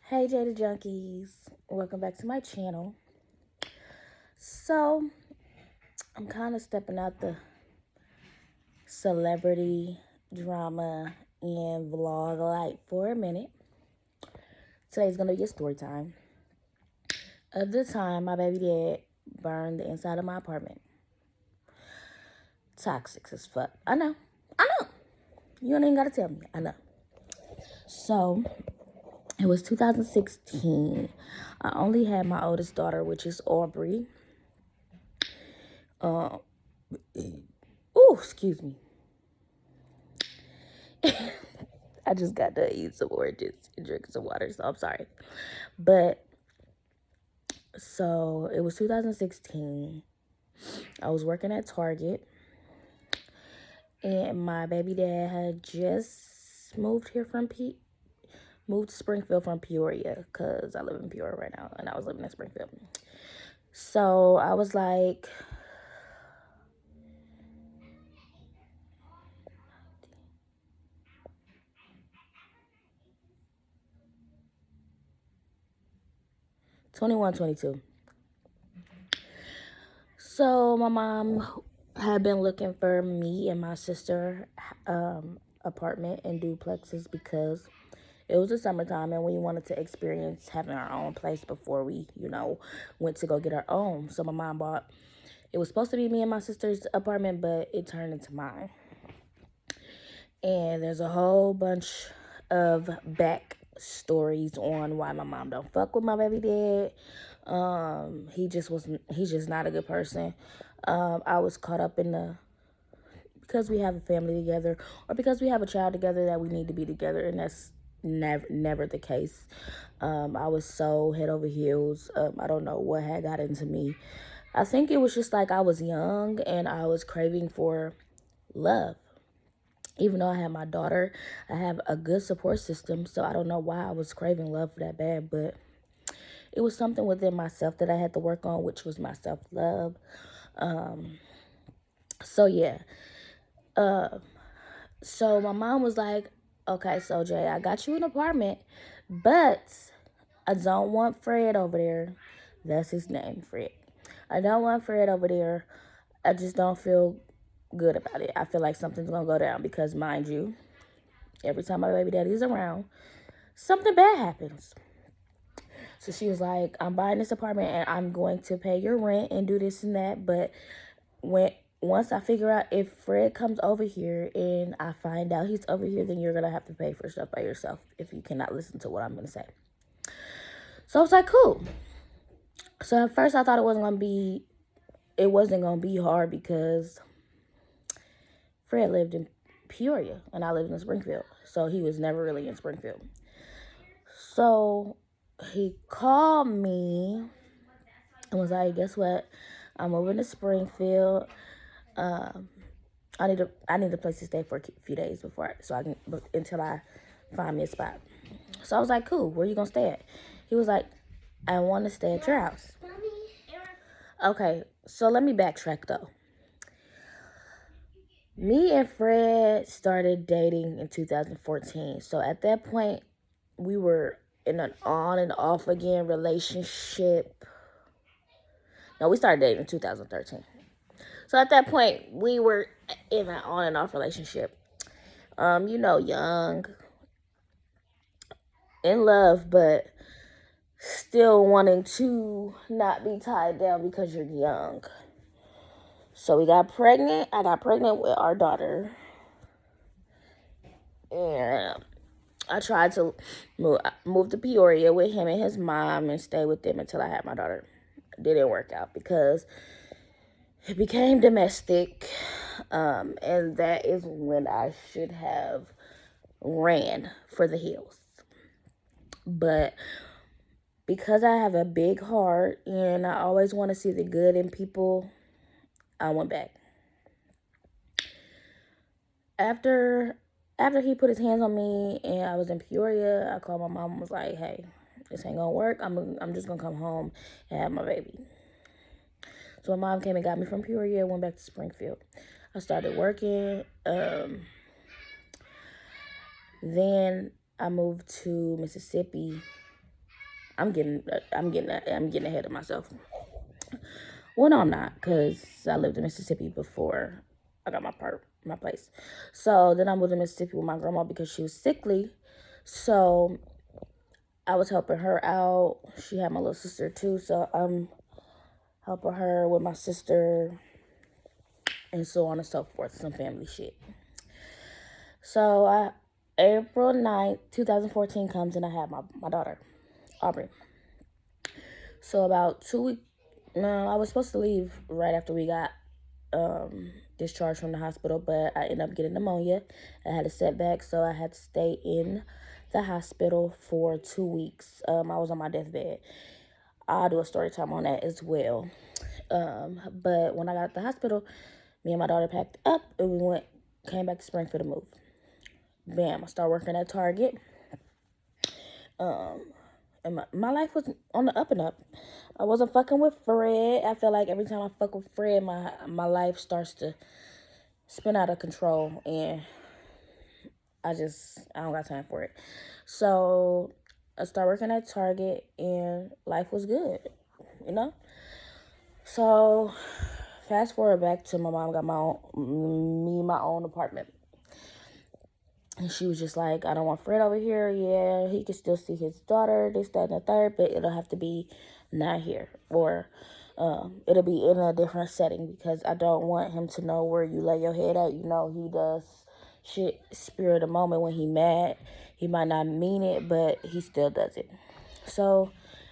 Hey Jada Junkies, welcome back to my channel. So, I'm kind of stepping out the celebrity drama and vlog light for a minute. Today's gonna be a story time of the time my baby dad burned the inside of my apartment. Toxic as fuck. I know. You ain't even gotta tell me. I know. So, it was 2016. I only had my oldest daughter, which is Aubrey. Oh, excuse me. I just got to eat some oranges and drink some water, so I'm sorry. But so it was 2016. I was working at Target, and my baby dad had just moved to Springfield from Peoria, because I live in Peoria right now, and I was living in Springfield. So I was like, 21, 22. So my mom had been looking for me and my sister apartment in duplexes because it was the summertime and we wanted to experience having our own place before we, went to go get our own. So my mom bought, it was supposed to be me and my sister's apartment, but it turned into mine. And there's a whole bunch of back stories on why my mom don't fuck with my baby dad. He's just not a good person. I was caught up in because we have a family together or because we have a child together that we need to be together, and that's never the case. I was so head over heels. I don't know what had got into me. I think it was just like I was young and I was craving for love. Even though I had my daughter, I have a good support system, so I don't know why I was craving love that bad, but it was something within myself that I had to work on, which was my self-love. So yeah. So my mom was like, okay, so Jay, I got you an apartment, but I don't want Fred over there. That's his name, Fred. I don't want Fred over there. I just don't feel good about it. I feel like something's going to go down because, mind you, every time my baby daddy's around, something bad happens. So she was like, I'm buying this apartment and I'm going to pay your rent and do this and that. But once I figure out if Fred comes over here and I find out he's over here, then you're going to have to pay for stuff by yourself if you cannot listen to what I'm going to say. So I was like, cool. So at first I thought it wasn't going to be hard because Fred lived in Peoria and I lived in Springfield. So he was never really in Springfield. So he called me and was like, guess what? I'm moving to Springfield. I need a place to stay for a few days until I find me a spot. So I was like, cool, where you gonna stay at? He was like, I want to stay at your house. Okay, so let me backtrack though. Me and Fred started dating in 2014. So at that point, we were in an on and off again relationship. No, we started dating in 2013. So at that point, we were in an on and off relationship. Young, in love, but still wanting to not be tied down because you're young. So we got pregnant. I got pregnant with our daughter. And I tried to move to Peoria with him and his mom and stay with them until I had my daughter. Didn't work out because it became domestic. And that is when I should have ran for the hills. But because I have a big heart and I always want to see the good in people, I went back. After he put his hands on me and I was in Peoria, I called my mom and was like, hey, this ain't gonna work. I'm just gonna come home and have my baby. So my mom came and got me from Peoria and went back to Springfield. I started working. Then I moved to Mississippi I'm getting ahead of myself. Well, no, I'm not, cause I lived in Mississippi before I got my place. So then I moved to Mississippi with my grandma because she was sickly. So I was helping her out. She had my little sister too, so I'm helping her with my sister and so on and so forth. Some family shit. So April 9th, 2014 comes and I have my daughter, Aubrey. So about 2 weeks, no, I was supposed to leave right after we got discharged from the hospital, but I ended up getting pneumonia. I had a setback, so I had to stay in the hospital for 2 weeks. I was on my deathbed. I'll do a story time on that as well. But when I got to the hospital, me and my daughter packed up and we came back to Springfield to move. Bam, I started working at Target. And my life was on the up and up. I wasn't fucking with Fred. I feel like every time I fuck with Fred, my life starts to spin out of control, and I don't got time for it. So I started working at Target, and life was good, you know. So fast forward back to my mom got my own apartment. And she was just like, I don't want Fred over here. Yeah, he can still see his daughter, this, that, and the third, but it'll have to be not here. Or it'll be in a different setting because I don't want him to know where you lay your head at. You know, he does shit spirit of the moment when he mad. He might not mean it, but he still does it. So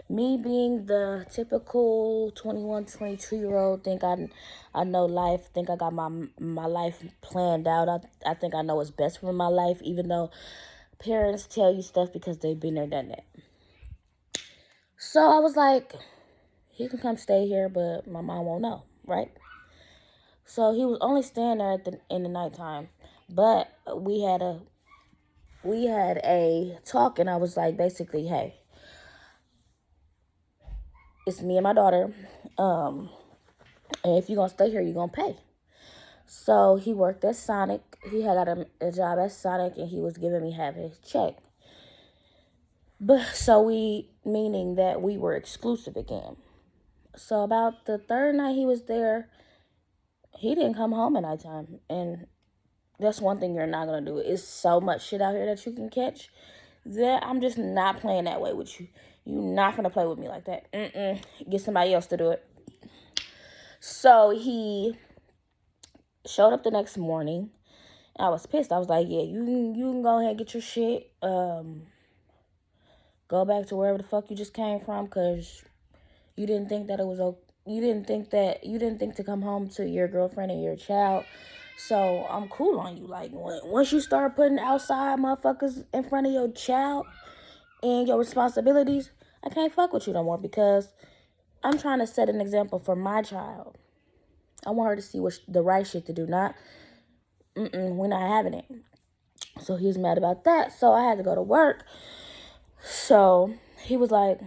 me being the typical 21, 22-year-old, think I know life, think I got my life planned out. I think I know what's best for my life, even though parents tell you stuff because they've been there, done that. So I was like, he can come stay here, but my mom won't know, right? So he was only staying there in the nighttime, but we had a talk, and I was like, basically, hey, it's me and my daughter. And if you're gonna stay here, you're gonna pay. So he worked at Sonic. He had got a job at Sonic, and he was giving me half his check. But so meaning that we were exclusive again. So about the third night he was there, he didn't come home at nighttime, and that's one thing you're not gonna do. It's so much shit out here that you can catch that I'm just not playing that way with you. You're not gonna play with me like that. Get somebody else to do it. So he showed up the next morning. I was pissed. I was like, yeah, you can go ahead and get your shit. Go back to wherever the fuck you just came from, because you didn't think that it was okay. You didn't think to come home to your girlfriend and your child. So I'm cool on you. Like, once you start putting outside motherfuckers in front of your child and your responsibilities, I can't fuck with you no more, because I'm trying to set an example for my child. I want her to see what the right shit to do, not we're not having it. So he was mad about that. So I had to go to work. So he was like,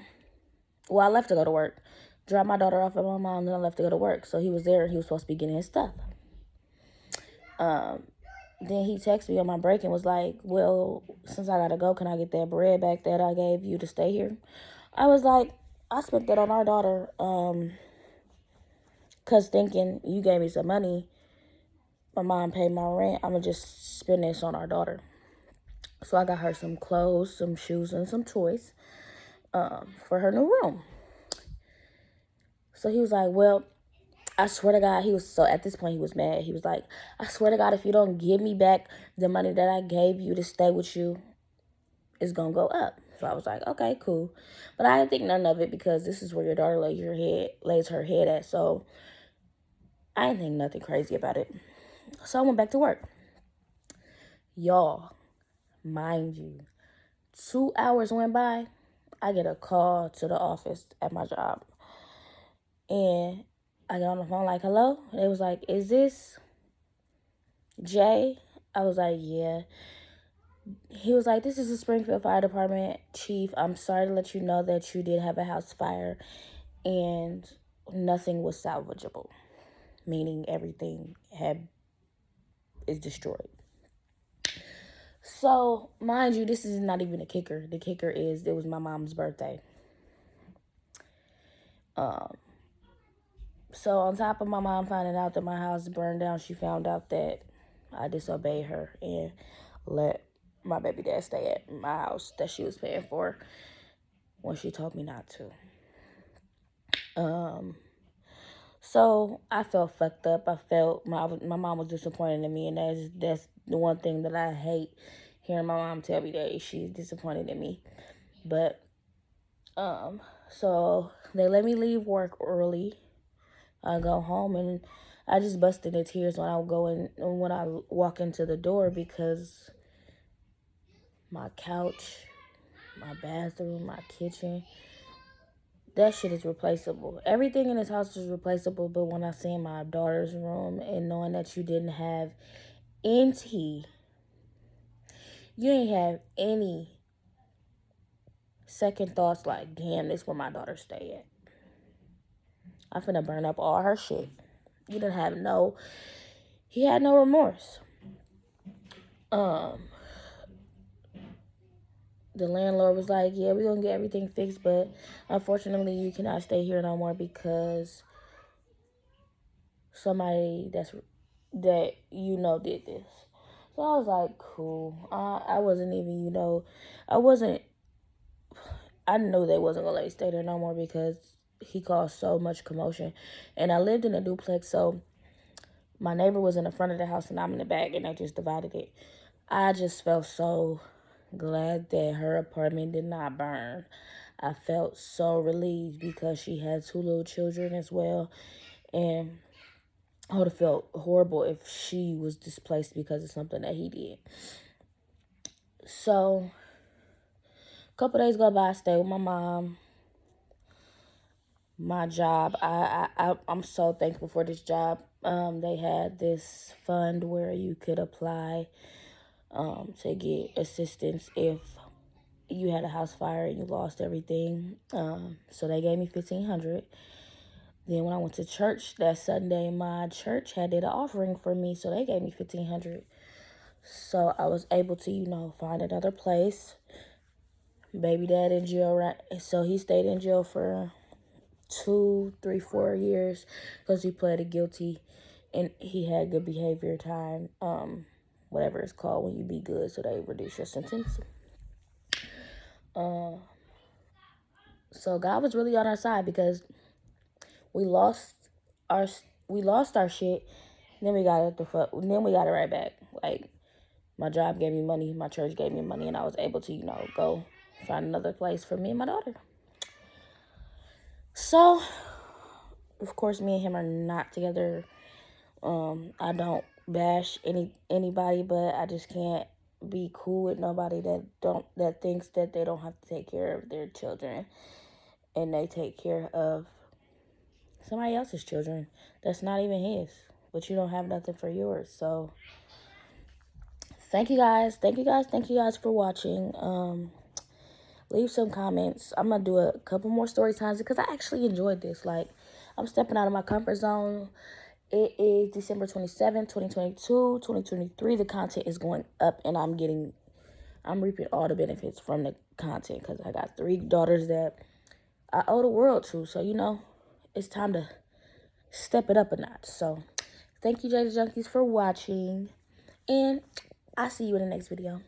well, I left to go to work. Dropped my daughter off at my mom, then I left to go to work. So he was there. He was supposed to be getting his stuff. Then he texted me on my break and was like, well, since I got to go, can I get that bread back that I gave you to stay here? I was like, I spent that on our daughter, because thinking you gave me some money, my mom paid my rent, I'm going to just spend this on our daughter. So I got her some clothes, some shoes, and some toys for her new room. So he was like, well, I swear to God, at this point he was mad. He was like, I swear to God, if you don't give me back the money that I gave you to stay with you, it's going to go up. So I was like, okay, cool. But I didn't think none of it, because this is where your daughter lays her head at. So I didn't think nothing crazy about it. So I went back to work. Y'all, mind you, 2 hours went by. I get a call to the office at my job. And I get on the phone like, hello? They was like, is this Jay? I was like, yeah. He was like, this is the Springfield Fire Department chief. I'm sorry to let you know that you did have a house fire and nothing was salvageable, meaning everything is destroyed. So, mind you, this is not even a kicker. The kicker is it was my mom's birthday. Um, so on top of my mom finding out that my house burned down, she found out that I disobeyed her and let my baby dad stay at my house that she was paying for when she told me not to. So I felt fucked up. I felt my mom was disappointed in me, and that's the one thing that I hate, hearing my mom tell me that she's disappointed in me. But so they let me leave work early. I go home and I just busted into tears when I go in when I walk into the door, because my couch, my bathroom, my kitchen, that shit is replaceable. Everything in this house is replaceable. But when I see my daughter's room and knowing that you didn't have any, you ain't have any second thoughts like, damn, this where my daughter stay at. I'm finna burn up all her shit. You didn't have he had no remorse. The landlord was like, yeah, we're gonna get everything fixed, but unfortunately you cannot stay here no more because somebody that did this. So I was like, cool. I wasn't even, I knew they wasn't gonna let me stay there no more because he caused so much commotion. And I lived in a duplex, so my neighbor was in the front of the house and I'm in the back, and they just divided it. I just felt so glad that her apartment did not burn. I felt so relieved because she had 2 little children as well. And I would have felt horrible if she was displaced because of something that he did. So a couple days go by, I stayed with my mom. My job, I'm so thankful for this job. They had this fund where you could apply to get assistance if you had a house fire and you lost everything. So they gave me $1,500. Then when I went to church that Sunday, my church had did an offering for me, so they gave me $1,500. So I was able to, find another place. Baby dad in jail, right? So he stayed in jail for 2, 3, 4 years because he pleaded guilty and he had good behavior time. Whatever it's called when you be good, so they reduce your sentence. So God was really on our side because we lost our shit. Then we got it Then we got it right back. Like, my job gave me money, my church gave me money, and I was able to go find another place for me and my daughter. So, of course, me and him are not together. I don't bash anybody, but I just can't be cool with nobody that thinks that they don't have to take care of their children and they take care of somebody else's children that's not even his, but you don't have nothing for yours. So thank you guys for watching. Leave some comments. I'm gonna do a couple more story times because I actually enjoyed this. Like, I'm stepping out of my comfort zone. It is December 27th, 2022, 2023. The content is going up, and I'm reaping all the benefits from the content because I got 3 daughters that I owe the world to. So, it's time to step it up a notch. So, thank you, Jada Junkies, for watching, and I'll see you in the next video.